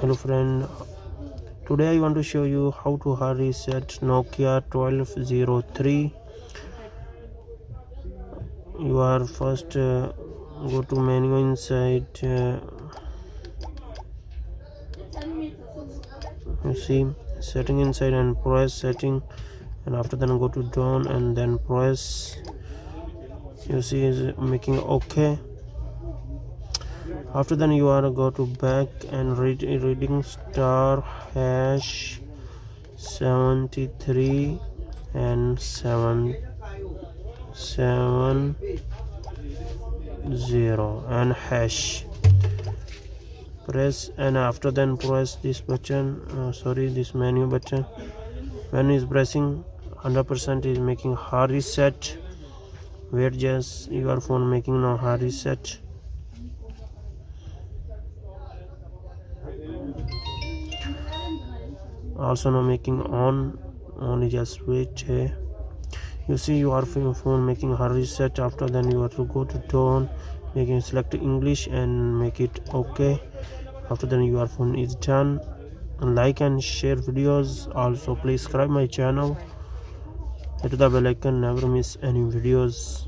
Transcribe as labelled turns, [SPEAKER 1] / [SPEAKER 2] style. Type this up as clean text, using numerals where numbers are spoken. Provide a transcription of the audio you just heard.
[SPEAKER 1] Hello friend, today I want to show you how to hard reset Nokia 1203. You are first go to menu inside, you see setting inside and press setting, and after then go to done and then press, you see is making OK. After then you are go to back and reading star hash 73 and 770 and hash, press, and after then press this button, this menu button. When is pressing 100% is making hard reset. Wait, just your phone making now hard reset. Also now making on, only just wait. You see your phone making hard reset. After then you have to go to tone, making select English and make it OK. After then your phone is done. Like and share videos. Also please subscribe my channel, hit the bell icon, never miss any videos.